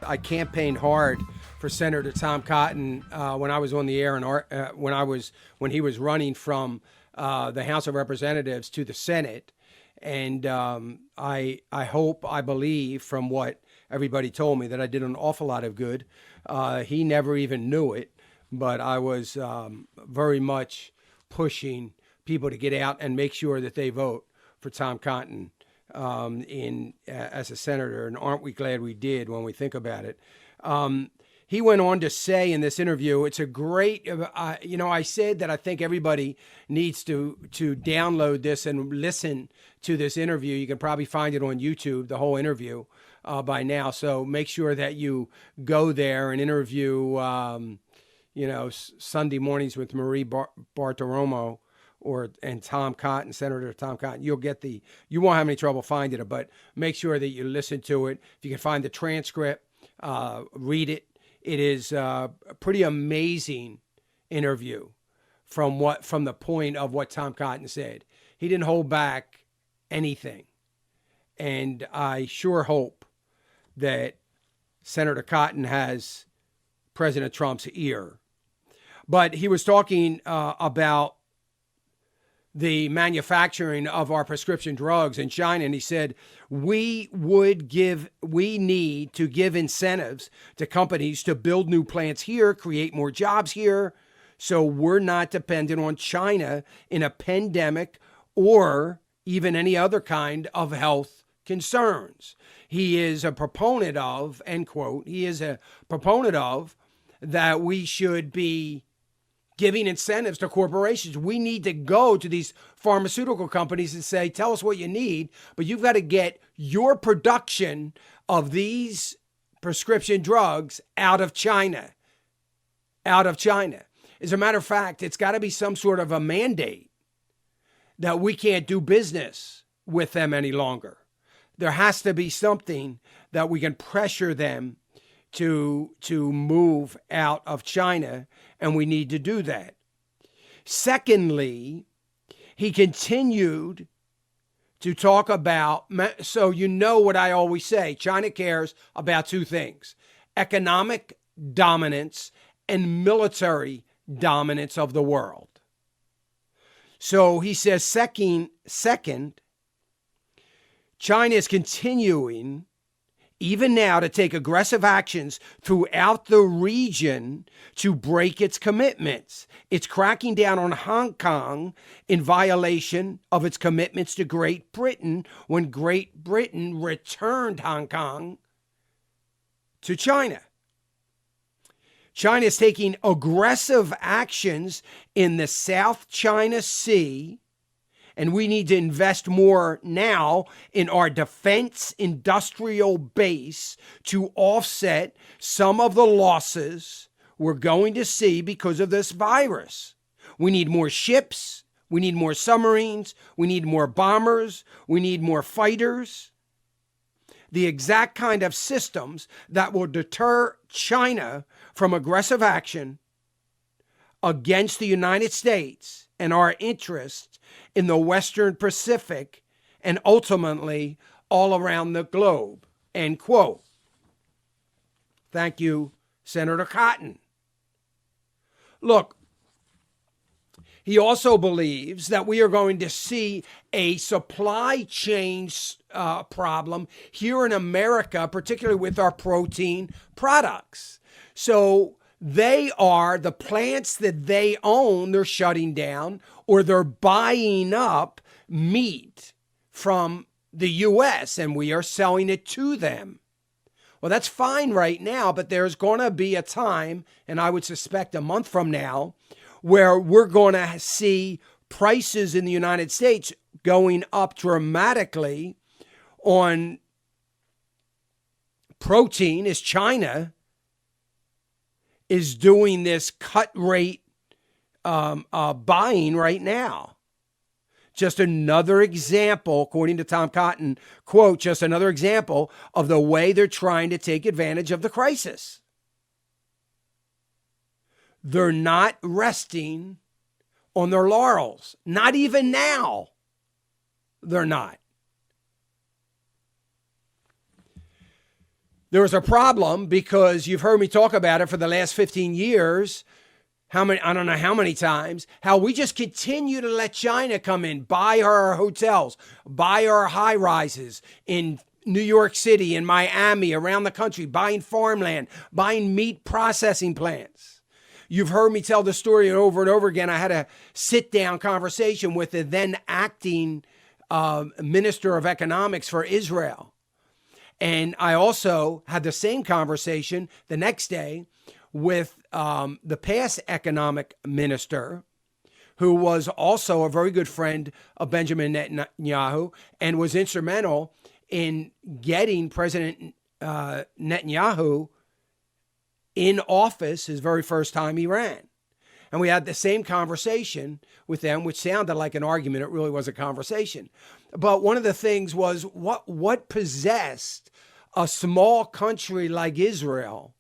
I campaigned hard for Senator Tom Cotton when I was on the air and when he was running from the House of Representatives to the Senate, and I hope, I believe, from what everybody told me, that I did an awful lot of good. He never even knew it, but I was very much pushing people to get out and make sure that they vote for Tom Cotton in as a senator, and aren't we glad we did when we think about it? He went on to say in this interview, it's a great, I said that I think everybody needs to download this and listen to this interview. You can probably find it on YouTube, the whole interview by now. So make sure that you go there and interview, Sunday mornings with Maria Bartiromo and Tom Cotton, Senator Tom Cotton. You won't have any trouble finding it, but make sure that you listen to it. If you can find the transcript, read it. It is a pretty amazing interview from the point of what Tom Cotton said. He didn't hold back anything. And I sure hope that Senator Cotton has President Trump's ear. But he was talking about the manufacturing of our prescription drugs in China. And he said, we need to give incentives to companies to build new plants here, create more jobs here, so we're not dependent on China in a pandemic or even any other kind of health concerns. He is a proponent of, end quote, that we should be giving incentives to corporations. We need to go to these pharmaceutical companies and say, tell us what you need, but you've got to get your production of these prescription drugs out of China. Out of China. As a matter of fact, it's got to be some sort of a mandate that we can't do business with them any longer. There has to be something that we can pressure them to move out of China, and we need to do that. Secondly, he continued to talk about, so you know what I always say, China cares about two things: economic dominance and military dominance of the world. So he says, second, China is continuing even now to take aggressive actions throughout the region to break its commitments. It's cracking down on Hong Kong in violation of its commitments to Great Britain when Great Britain returned Hong Kong to China. China is taking aggressive actions in the South China Sea, and we need to invest more now in our defense industrial base to offset some of the losses we're going to see because of this virus. We need more ships. We need more submarines. We need more bombers. We need more fighters. The exact kind of systems that will deter China from aggressive action against the United States and our interests in the Western Pacific and ultimately all around the globe. End quote. Thank you, Senator Cotton. Look, he also believes that we are going to see a supply chain problem here in America, particularly with our protein products. So the plants that they own, they're shutting down, or they're buying up meat from the U.S. and we are selling it to them. Well, that's fine right now, but there's going to be a time, and I would suspect a month from now, where we're going to see prices in the United States going up dramatically on protein as China is doing this cut rate buying right now. Just another example, according to Tom Cotton, quote, just another example of the way they're trying to take advantage of the crisis. They're not resting on their laurels. Not even now. They're not. There was a problem because you've heard me talk about it for the last 15 years. I don't know how many times, how we just continue to let China come in, buy our hotels, buy our high rises in New York City, in Miami, around the country, buying farmland, buying meat processing plants. You've heard me tell the story over and over again. I had a sit-down conversation with the then acting Minister of Economics for Israel. And I also had the same conversation the next day with the past economic minister, who was also a very good friend of Benjamin Netanyahu and was instrumental in getting President Netanyahu in office his very first time he ran. And we had the same conversation with them, which sounded like an argument. It really was a conversation. But one of the things was what possessed a small country like Israel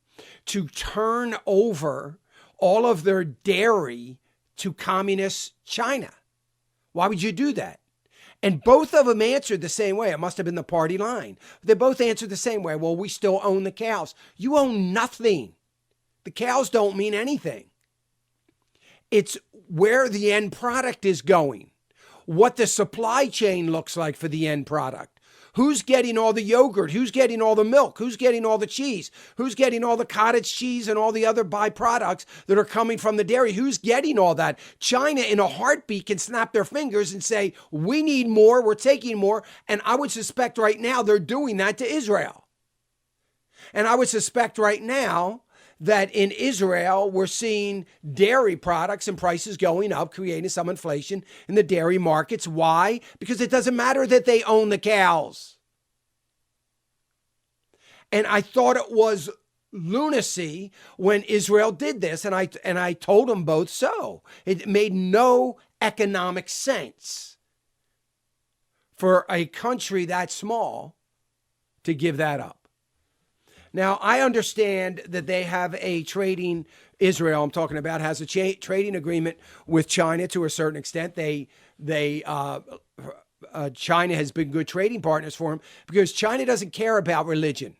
to turn over all of their dairy to communist China? Why would you do that? And both of them answered the same way. It must have been the party line. They both answered the same way. Well, we still own the cows. You own nothing. The cows don't mean anything. It's where the end product is going, what the supply chain looks like for the end product. Who's getting all the yogurt? Who's getting all the milk? Who's getting all the cheese? Who's getting all the cottage cheese and all the other byproducts that are coming from the dairy? Who's getting all that? China, in a heartbeat, can snap their fingers and say, we need more, we're taking more. And I would suspect right now they're doing that to Israel. And I would suspect right now that in Israel, we're seeing dairy products and prices going up, creating some inflation in the dairy markets. Why? Because it doesn't matter that they own the cows. And I thought it was lunacy when Israel did this, and I told them both so. It made no economic sense for a country that small to give that up. Now, I understand that they have a Israel I'm talking about, has a trading agreement with China to a certain extent. China has been good trading partners for them because China doesn't care about religion.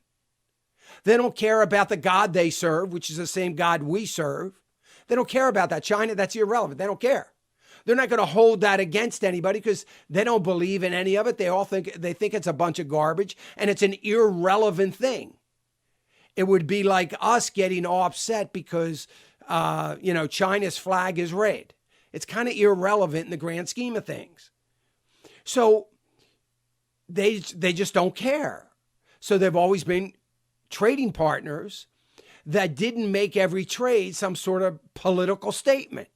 They don't care about the God they serve, which is the same God we serve. They don't care about that. China, that's irrelevant. They don't care. They're not going to hold that against anybody because they don't believe in any of it. They think it's a bunch of garbage and it's an irrelevant thing. It would be like us getting all upset because, China's flag is red. It's kind of irrelevant in the grand scheme of things. So they just don't care. So they've always been trading partners that didn't make every trade some sort of political statement.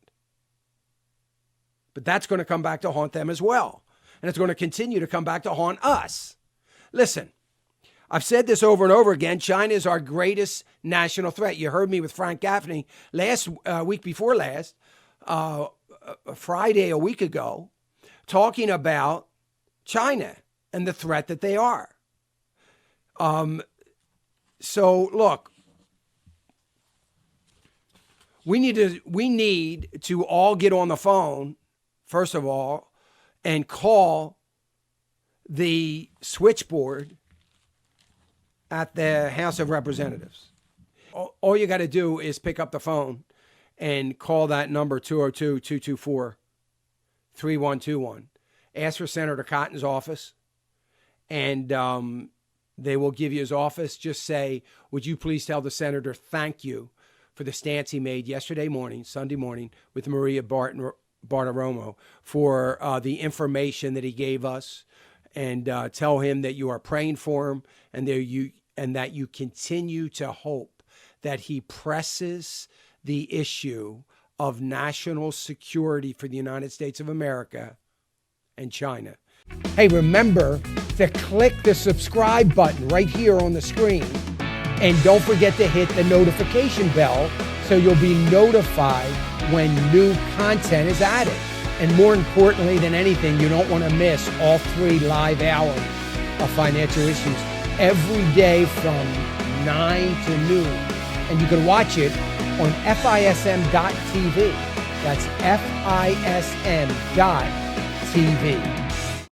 But that's going to come back to haunt them as well. And it's going to continue to come back to haunt us. Listen. I've said this over and over again. China is our greatest national threat. You heard me with Frank Gaffney week before last, Friday, a week ago, talking about China and the threat that they are. So look, we need to all get on the phone, first of all, and call the switchboard at the House of Representatives. All you got to do is pick up the phone and call that number 202-224-3121. Ask for Senator Cotton's office, and they will give you his office. Just say, would you please tell the senator thank you for the stance he made Sunday morning, with Maria Bartiromo for the information that he gave us. And tell him that you are praying for him and that you continue to hope that he presses the issue of national security for the United States of America and China. Hey, remember to click the subscribe button right here on the screen. And don't forget to hit the notification bell so you'll be notified when new content is added. And more importantly than anything, you don't want to miss all 3 live hours of Financial Issues every day from 9 to noon. And you can watch it on FISM.tv. That's FISM.tv.